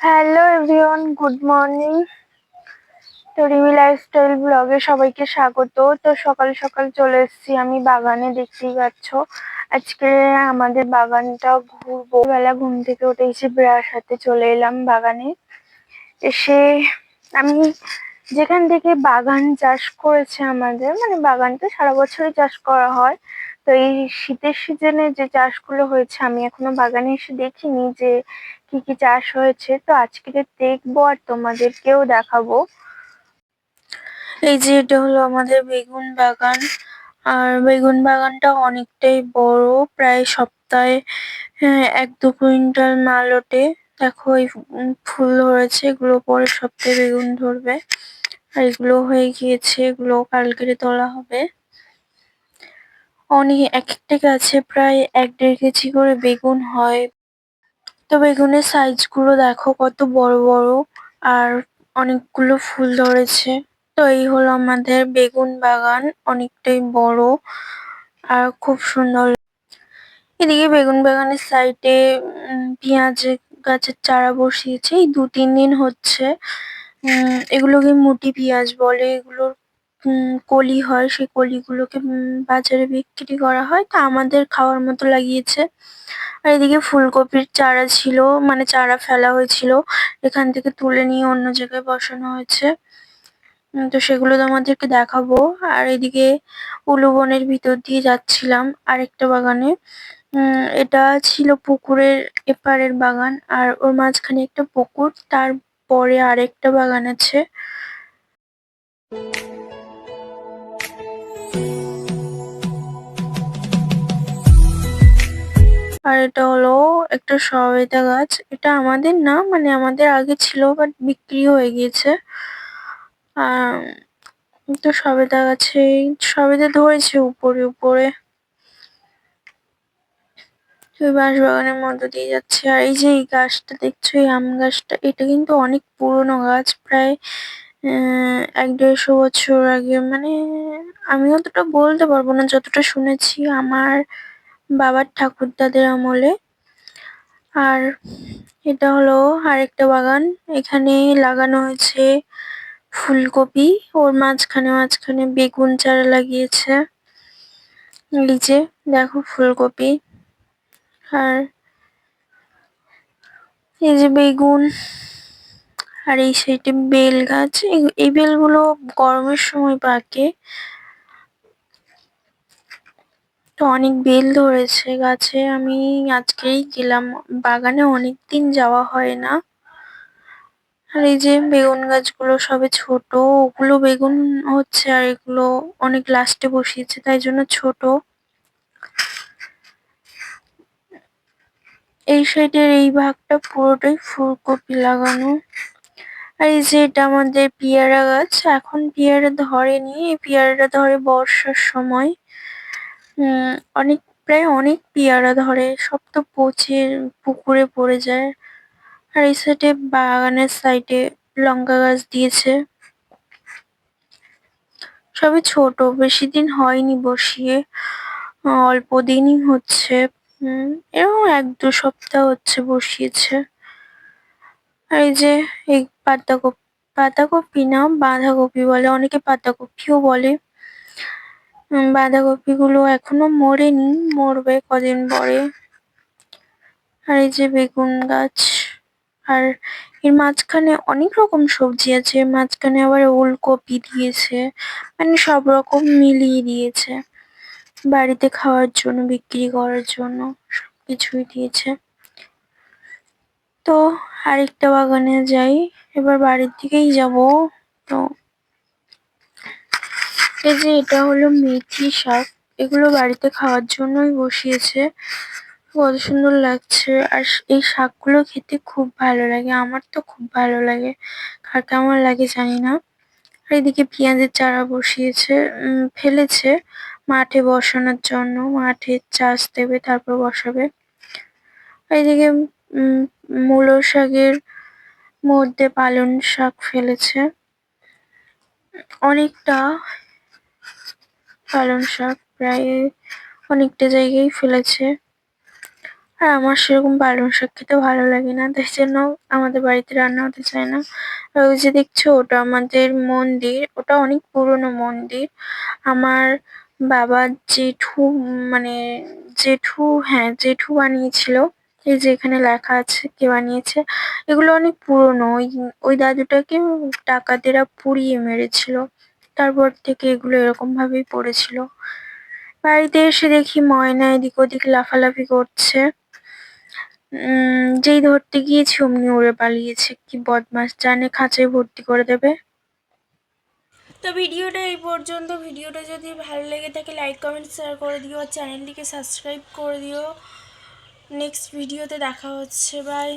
Hello everyone, good morning. তো Rimi lifestyle ব্লগে সবাইকে স্বাগত। তো সকাল সকাল চলে এসেছি আমি বাগানে, দেখতেই পাচ্ছ। আজকে আমাদের বাগানটা ঘুরবো। বেলা ঘুম থেকে উঠে এসে ব্রাশ হাতে চলে এলাম বাগানে। এসে আমি যেখান থেকে বাগান চাষ করেছে আমাদের, মানে বাগান তো সারা বছরই চাষ করা হয়। তো এই শীতের সিজনে যে চাষগুলো হয়েছে আমি এখনো বাগানে এসে দেখিনি যে কি কি চাষ হয়েছে। তো আজকে দেখবো আর তোমাদেরকেও দেখাবো। এই যে এটা হলো আমাদের বেগুন বাগান। আর বেগুন বাগানটা অনেকটাই বড়, প্রায় সপ্তাহে 1-2 কুইন্টাল মাল ওঠে। দেখো এই ফুল ধরেছে, এগুলো পরের সপ্তাহে বেগুন ধরবে। আর এগুলো হয়ে গিয়েছে, এগুলো কালকে তোলা হবে। অনেক এক একটা গাছে প্রায় 1-1.5 কেজি করে বেগুন হয়। তো বেগুনের সাইজ গুলো দেখো কত বড় বড়, আর অনেকগুলো ফুল ধরেছে। তো এই হলো আমাদের বেগুন বাগান, অনেকটাই বড় আর খুব সুন্দর। এদিকে বেগুন বাগানের সাইডে পেঁয়াজ গাছের চারা বসিয়েছে, এই 2-3 দিন হচ্ছে। এগুলোকে মুটি পেঁয়াজ বলে। এগুলোর কলি হয়, সেই কলিগুলোকে বাজারে বিক্রি করা হয়, তা আমাদের খাওয়ার মতো লাগিয়েছে। আর এদিকে ফুলকপির চারা ছিল, মানে চারা ফেলা হয়েছিল, এখান থেকে তুলে নিয়ে অন্য জায়গায় বসানো হয়েছে। তো সেগুলো তোমাদেরকে দেখাবো। আর এদিকে উলুবনের ভিতর দিয়ে যাচ্ছিলাম আরেকটা বাগানে। এটা ছিল পুকুরের এপারের বাগান, আর ওর মাঝখানে একটা পুকুর, তারপরে আরেকটা বাগান আছে। আর এটা হলো একটা সবেদা গাছ। এটা আমাদের না, মানে আমাদের আগে ছিল, বাট বিক্রি হয়ে গিয়েছে। আহ তো সবেদা গাছে সবেদা ধরেছে উপরে উপরে। ওই বাঁশবাগানের মধ্য দিয়ে যাচ্ছে। আর এই যে এই গাছটা দেখছো, এই আম গাছটা, এটা কিন্তু অনেক পুরনো গাছ, প্রায় 1-150 বছর আগে। মানে আমি অতটা বলতে পারবো না, যতটা শুনেছি আমার বাবার ঠাকুরদাদের আমলে। আর এটা হলো আরেকটা বাগান, এখানে লাগানো হয়েছে ফুলকপি, ওর মাঝখানে মাঝখানে বেগুন চারা লাগিয়েছে। এই যে দেখো ফুলকপি, আর এই যে বেগুন। আর এই সাইডে বেল গাছ, এই বেলগুলো গরমের সময় পাকে। তো অনেক বেল ধরেছে গাছে। আমি আজকেই গেলাম বাগানে, অনেকদিন যাওয়া হয় না। আর এই যে বেগুন গাছগুলো সবে ছোট, ওগুলো বেগুন হচ্ছে, আর এগুলো অনেক লাস্টে বসিয়েছে, তাই জন্য ছোট। এই সাইডের এই ভাগটা পুরোটাই ফুলকপি লাগানো। আর এই যে এটা আমাদের পেয়ারা গাছ, এখন পেয়ারা ধরেনি, এই পেয়ারাটা ধরে বর্ষার সময়। উম অনেক প্রায় অনেক পেয়ারা ধরে, সব তো পচে পুকুরে পড়ে যায়। আর এই সাইডে বাগানের সাইডে লঙ্কা গাছ দিয়েছে, সবই ছোট, বেশি দিন হয়নি বসিয়ে, অল্প দিনই হচ্ছে। এরকম 1-2 সপ্তাহ হচ্ছে বসিয়েছে। আর এই যে এই পাতাকপি, পাতাকপি না বাঁধাকপি বলে, অনেকে পাতাকপিও বলে। বাঁধাকপি গুলো এখনো মরেনি, মরবে কদিন পরে। আর এই যে বেগুন গাছ। আর এর মাঝখানে অনেক রকম সবজি আছে, এর মাঝখানে আবার ওলকপি দিয়েছে, মানে সব রকম মিলিয়ে দিয়েছে, বাড়িতে খাওয়ার জন্য, বিক্রি করার জন্য সবকিছুই দিয়েছে। তো আরেকটা বাগানে যাই, এবার বাড়ির দিকেই যাব। তো এই যে এটা হলো মেথি শাক, এগুলো বাড়িতে খাওয়ার জন্যই বসিয়েছে। কত সুন্দর লাগছে। আর এই শাকগুলো খেতে খুব ভালো লাগে, আমার তো খুব ভালো লাগে, কার কেমন লাগে জানি না। আর এদিকে পেঁয়াজের চারা বসিয়েছে, ফেলেছে মাঠে বসানোর জন্য, মাঠে চাষ দেবে তারপর বসাবে। আর এদিকে উম মূলো শাকের মধ্যে পালং শাক ফেলেছে অনেকটা, পালং শাক প্রায় অনেকটা জায়গায় ফেলেছে। আর আমার সেরকম পালং শাক খেতে ভালো লাগে না, তাই জন্য আমাদের বাড়িতে রান্না হতে চায় না। আর ওই যে দেখছো ওটা আমাদের মন্দির, ওটা অনেক পুরনো মন্দির। আমার বাবার জেঠু, মানে জেঠু, হ্যাঁ জেঠু বানিয়েছিল। এই যে এখানে লেখা আছে কে বানিয়েছে। এগুলো অনেক পুরনো, ওই ওই দাদুটাকে ডাকাতেরা পুড়িয়ে মেরেছিল, তারপর থেকে এগুলো এরকম ভাবেই পড়েছিল। বাড়িতে এসে দেখি ময়না এদিক ওদিক লাফালাফি করছে। যেই ধরতে গিয়েছি অমনি উড়ে পালিয়েছে, কি বদমাস, জানে খাঁচায় ভর্তি করে দেবে। তো ভিডিওটা এই পর্যন্ত। ভিডিওটা যদি ভালো লেগে থাকে লাইক কমেন্ট শেয়ার করে দিও, আর চ্যানেলটিকে সাবস্ক্রাইব করে দিও। নেক্সট ভিডিওতে দেখা হচ্ছে, বাই।